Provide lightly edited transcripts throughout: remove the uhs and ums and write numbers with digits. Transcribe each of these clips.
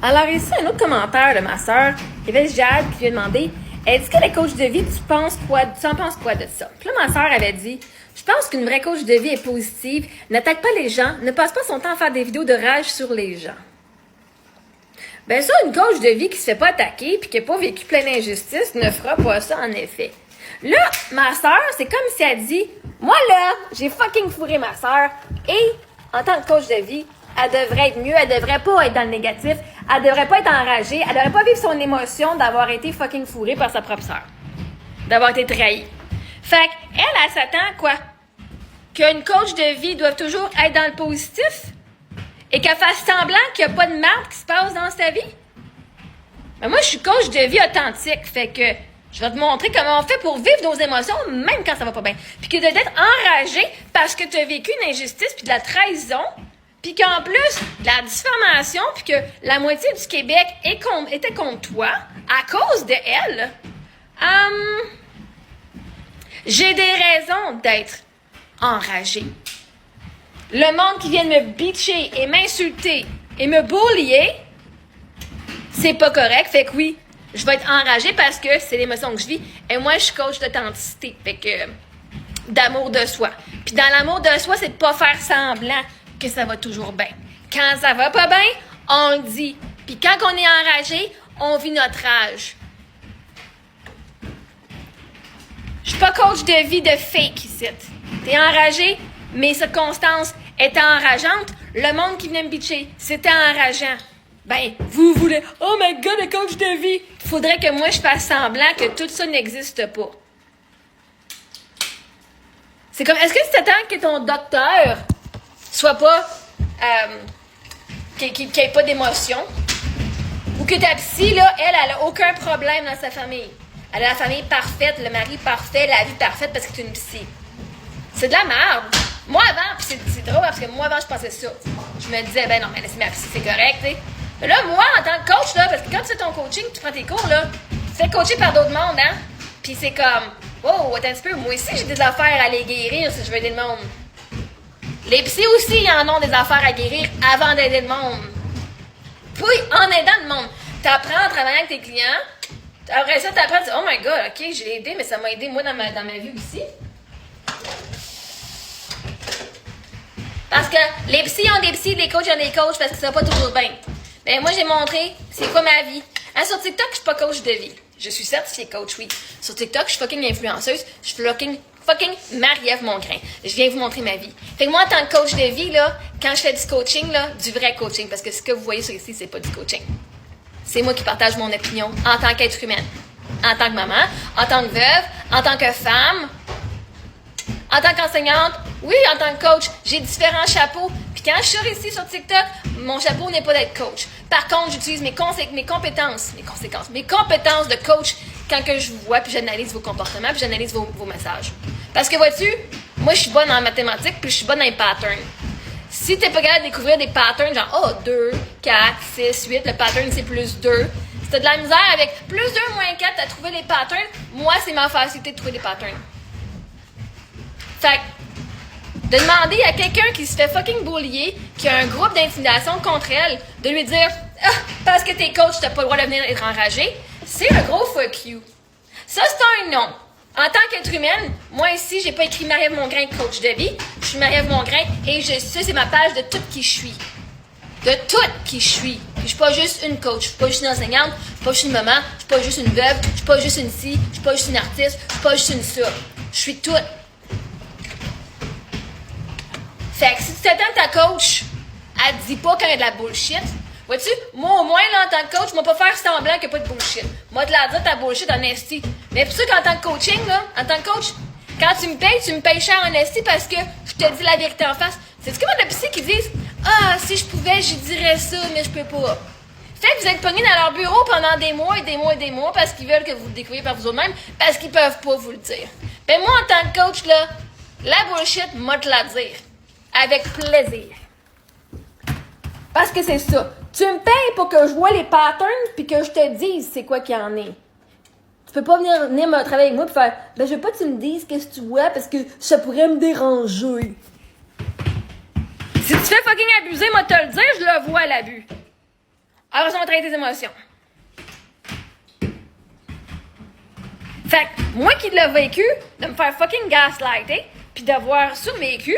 Alors ici, un autre commentaire de ma sœur, il y avait Jade qui lui a demandé « Est-ce que les coachs de vie, tu en penses quoi de ça? » Puis là, ma sœur avait dit « Je pense qu'une vraie coach de vie est positive, n'attaque pas les gens, ne passe pas son temps à faire des vidéos de rage sur les gens. » Ben ça, une coach de vie qui se fait pas attaquer puis qui n'a pas vécu plein d'injustices ne fera pas ça en effet. Là, ma sœur, c'est comme si elle dit « Moi là, j'ai fucking fourré ma sœur et en tant que coach de vie, elle devrait être mieux, elle devrait pas être dans le négatif, elle devrait pas être enragée, elle devrait pas vivre son émotion d'avoir été fucking fourrée par sa propre sœur, d'avoir été trahie. » Fait qu'elle s'attend quoi? Qu'une coach de vie doit toujours être dans le positif? Et qu'elle fasse semblant qu'il n'y a pas de merde qui se passe dans sa vie? Ben moi, je suis coach de vie authentique, fait que je vais te montrer comment on fait pour vivre nos émotions, même quand ça va pas bien. Puis que d'être enragé parce que tu as vécu une injustice puis de la trahison, puis qu'en plus, de la diffamation, puis que la moitié du Québec était contre toi à cause de elle, j'ai des raisons d'être enragée. Le monde qui vient de me bitcher et m'insulter et me bullier, c'est pas correct. Fait que oui, je vais être enragée parce que c'est l'émotion que je vis. Et moi, je suis coach d'authenticité. Fait que d'amour de soi. Puis dans l'amour de soi, c'est de pas faire semblant que ça va toujours bien. Quand ça va pas bien, on le dit. Puis quand on est enragé, on vit notre rage. Je suis pas coach de vie de fake ici. T'es enragé? Mes circonstances étaient enrageantes, le monde qui venait me bitcher, c'était enrageant. Ben, vous voulez, oh my god, le coach de vie! Il faudrait que moi je fasse semblant que tout ça n'existe pas. C'est comme, est-ce que tu t'attends que ton docteur soit pas, qu'il ait pas d'émotion? Ou que ta psy, là, elle a aucun problème dans sa famille. Elle a la famille parfaite, le mari parfait, la vie parfaite parce que c'est une psy. C'est de la merde. Moi, avant, puis c'est drôle parce que moi, avant, je pensais ça. Je me disais, ben non, mais c'est ma psy, c'est correct, tu sais. Mais là, moi, en tant que coach, là, parce que quand tu fais ton coaching, tu prends tes cours, là, tu te fais coacher par d'autres mondes, hein. Puis c'est comme, wow, attends un petit peu, moi aussi, j'ai des affaires à les guérir si je veux aider le monde. Les psys aussi, ils en ont des affaires à guérir avant d'aider le monde. Puis, en aidant le monde, t'apprends en travaillant avec tes clients. Après ça, t'apprends, tu dis, oh my god, ok, je l'ai aidé, mais ça m'a aidé, moi, dans ma vie aussi. Parce que les psys ont des psys, les coachs ont des coachs parce que ça va pas toujours bien. Ben moi, j'ai montré c'est quoi ma vie. Hein, sur TikTok, je suis pas coach de vie. Je suis certifiée coach, oui. Sur TikTok, je suis fucking influenceuse. Je suis fucking Marie-Ève Mongrain. Je viens vous montrer ma vie. Fait que moi, en tant que coach de vie, là, quand je fais du coaching, là, du vrai coaching, parce que ce que vous voyez sur ici, c'est pas du coaching. C'est moi qui partage mon opinion en tant qu'être humaine. En tant que maman, en tant que veuve, en tant que femme, en tant qu'enseignante, oui, en tant que coach, j'ai différents chapeaux. Puis quand je suis ici sur TikTok, mon chapeau n'est pas d'être coach. Par contre, j'utilise mes compétences de coach quand que je vous vois, puis j'analyse vos comportements, puis j'analyse vos messages. Parce que vois-tu, moi, je suis bonne en mathématiques, puis je suis bonne dans les patterns. Si t'es pas capable de découvrir des patterns, genre, 2, 4, 6, 8, le pattern, c'est plus 2. Si t'as de la misère avec plus 2, moins 4, à trouver les patterns, moi, c'est ma facilité de trouver des patterns. Fait que, de demander à quelqu'un qui se fait fucking bullier, qui a un groupe d'intimidation contre elle, de lui dire « Ah, parce que t'es coach, t'as pas le droit de venir être enragé », c'est un gros fuck you. Ça, c'est un non. En tant qu'être humaine, moi ici, j'ai pas écrit Marie-Ève Mongrain, coach de vie. Je suis Marie-Ève Mongrain et ça, c'est ma page de tout qui je suis. De tout qui je suis. Puis je suis pas juste une coach, je suis pas juste une enseignante, je suis pas juste une maman, je suis pas juste une veuve, je suis pas juste une ci, je suis pas juste une artiste, je suis pas juste une ça. Je suis toute. Fait que si tu t'attends ta coach, elle te dit pas quand il y a de la bullshit. Vois-tu, moi au moins, là, en tant que coach, je vais pas faire semblant qu'il n'y a pas de bullshit. Moi, te la dire ta bullshit en esti. Mais pour ça qu'en tant que coaching, là, en tant que coach, quand tu me payes cher en esti parce que je te dis la vérité en face. C'est comme des psy qui disent « Ah, si je pouvais, je dirais ça, mais je peux pas. » Fait que vous êtes pognés dans leur bureau pendant des mois et des mois et des mois parce qu'ils veulent que vous le découvriez par vous autres-mêmes, parce qu'ils peuvent pas vous le dire. Ben moi, en tant que coach, là, la bullshit, moi te la dire. Avec plaisir. Parce que c'est ça. Tu me payes pour que je vois les patterns puis que je te dise c'est quoi qu'il y en est. Tu peux pas venir me travailler avec moi et faire « Ben, je veux pas que tu me dises qu'est-ce que tu vois parce que ça pourrait me déranger. » Si tu fais fucking abuser, moi te le dire, je le vois l'abus. Alors, on va travailler tes émotions. Fait que, moi qui l'ai vécu, de me faire fucking gaslighter, puis d'avoir survécu,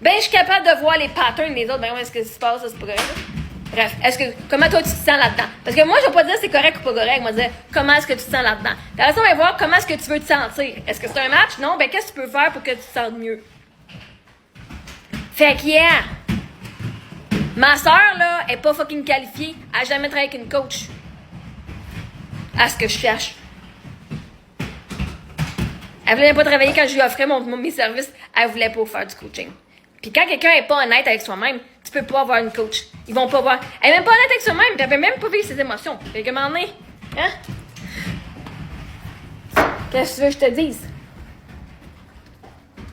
ben, je suis capable de voir les patterns des autres. Ben, où est-ce que ça se passe, ça, c'est pas correct, là? Bref, comment toi tu te sens là-dedans? Parce que moi, je vais pas dire c'est correct ou pas correct. Moi, je vais dire comment est-ce que tu te sens là-dedans. Puis après ça, on va voir comment est-ce que tu veux te sentir. Est-ce que c'est un match? Non? Ben, qu'est-ce que tu peux faire pour que tu te sentes mieux? Fait que, yeah! Ma soeur, là, est pas fucking qualifiée. Elle a jamais travaillé avec une coach. À ce que je cherche. Elle voulait pas travailler quand je lui offrais mes services. Elle voulait pas faire du coaching. Puis quand quelqu'un est pas honnête avec soi-même, tu peux pas avoir une coach. Ils vont pas voir. Elle est même pas honnête avec soi-même, puis elle peut même pas vivre ses émotions. Fait que m'en est. Hein? Qu'est-ce que tu veux que je te dise?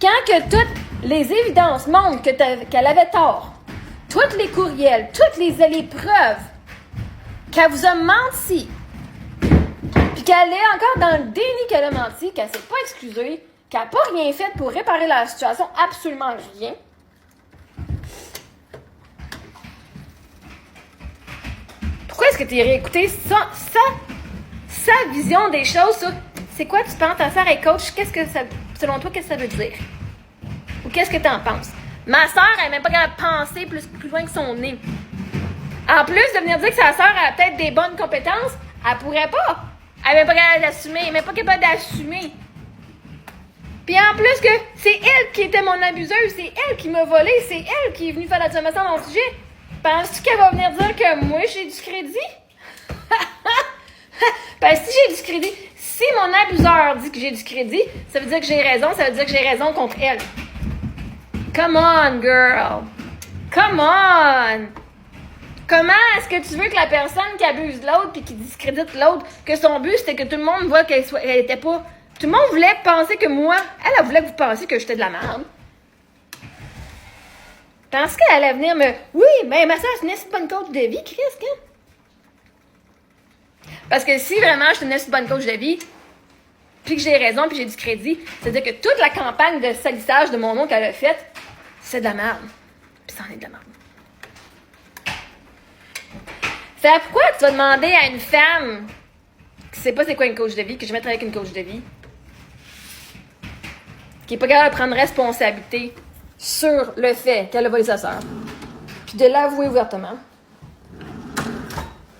Quand que toutes les évidences montrent qu'elle avait tort, tous les courriels, toutes les preuves, qu'elle vous a menti, puis qu'elle est encore dans le déni qu'elle a menti, qu'elle s'est pas excusée, qu'elle n'a pas rien fait pour réparer la situation, absolument rien. Pourquoi est-ce que tu irais écouter sa vision des choses sur c'est quoi tu penses ta sœur est coach, selon toi, qu'est-ce que ça veut dire? Ou qu'est-ce que tu en penses? Ma sœur, elle n'est même pas capable de penser plus loin que son nez. En plus de venir dire que sa sœur a peut-être des bonnes compétences, elle pourrait pas. Elle n'est même pas capable d'assumer, elle n'est même pas capable d'assumer. Puis en plus que c'est elle qui était mon abuseuse, c'est elle qui m'a volé, c'est elle qui est venue faire la diffamation dans le sujet. Penses-tu qu'elle va venir dire que moi j'ai du crédit? Ben si j'ai du crédit, si mon abuseur dit que j'ai du crédit, ça veut dire que j'ai raison, ça veut dire que j'ai raison contre elle. Come on, girl! Come on! Comment est-ce que tu veux que la personne qui abuse l'autre puis qui discrédite l'autre, que son but c'était que tout le monde voit qu'elle était pas... Tout le monde voulait penser que moi, elle voulait que vous pensiez que j'étais de la merde. Pense qu'elle allait venir me... Oui, mais ma soeur, c'est une bonne coach de vie, Chris, hein? Parce que si vraiment je suis une bonne coach de vie, puis que j'ai raison, puis j'ai du crédit, c'est-à-dire que toute la campagne de salissage de mon nom qu'elle a faite, c'est de la merde. Puis c'en est de la merde. Fait pourquoi tu vas demander à une femme qui sait pas c'est quoi une coach de vie, que je mettrais avec une coach de vie, qui est pas capable de prendre responsabilité sur le fait qu'elle a volé sa sœur, puis de l'avouer ouvertement.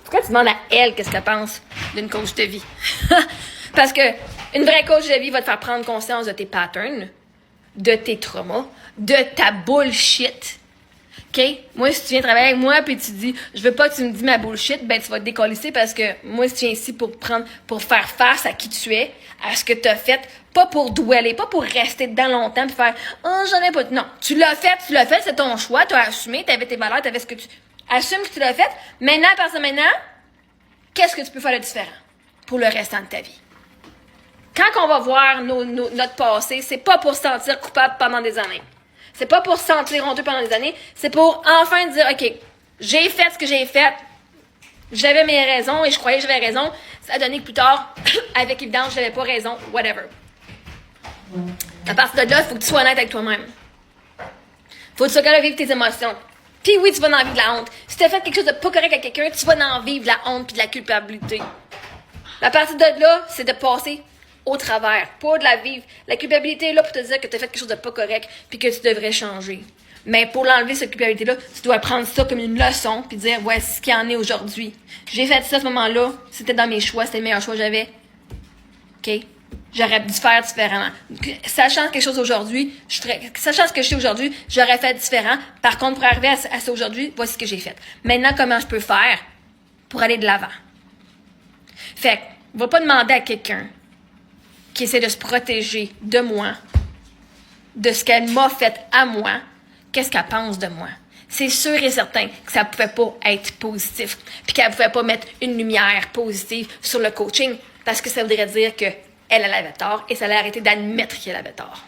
Pourquoi tu demandes à elle qu'est-ce qu'elle pense d'une coach de vie? Parce que une vraie coach de vie va te faire prendre conscience de tes patterns, de tes traumas, de ta bullshit. OK? Moi, si tu viens travailler avec moi puis tu dis je veux pas que tu me dis ma bullshit, ben tu vas te décollisser parce que moi, si tu viens ici pour faire face à qui tu es, à ce que tu as fait, pas pour dweller, pas pour rester dedans longtemps puis faire oh, j'en ai pas. Non, tu l'as fait, c'est ton choix, tu as assumé, tu avais tes valeurs, tu avais ce que tu. Assume que tu l'as fait. Maintenant, à partir de maintenant, qu'est-ce que tu peux faire de différent pour le restant de ta vie? Quand on va voir notre passé, c'est pas pour se sentir coupable pendant des années. C'est pas pour se sentir honteux pendant des années. C'est pour enfin dire, OK, j'ai fait ce que j'ai fait. J'avais mes raisons et je croyais que j'avais raison. Ça a donné que plus tard, avec évidence, j'avais pas raison. Whatever. À partir de là, il faut que tu sois honnête avec toi-même. Faut que tu sois capable de vivre tes émotions. Puis oui, tu vas en vivre de la honte. Si tu as fait quelque chose de pas correct à quelqu'un, tu vas en vivre de la honte puis de la culpabilité. À partir de là, c'est de passer au travers, pas de la vivre. La culpabilité est là pour te dire que tu as fait quelque chose de pas correct puis que tu devrais changer. Mais pour l'enlever, cette culpabilité-là, tu dois prendre ça comme une leçon puis dire, voici ce qu'il y en est aujourd'hui. J'ai fait ça à ce moment-là, c'était dans mes choix, c'était le meilleur choix que j'avais. OK? J'aurais dû faire différemment. Sachant quelque chose aujourd'hui, sachant ce que je sais aujourd'hui, j'aurais fait différent. Par contre, pour arriver à ça aujourd'hui, voici ce que j'ai fait. Maintenant, comment je peux faire pour aller de l'avant? Fait que, va pas demander à quelqu'un qui essaie de se protéger de moi, de ce qu'elle m'a fait à moi, qu'est-ce qu'elle pense de moi. C'est sûr et certain que ça pouvait pas être positif, puis qu'elle pouvait pas mettre une lumière positive sur le coaching, parce que ça voudrait dire que elle avait tort et ça allait arrêter d'admettre qu'elle avait tort.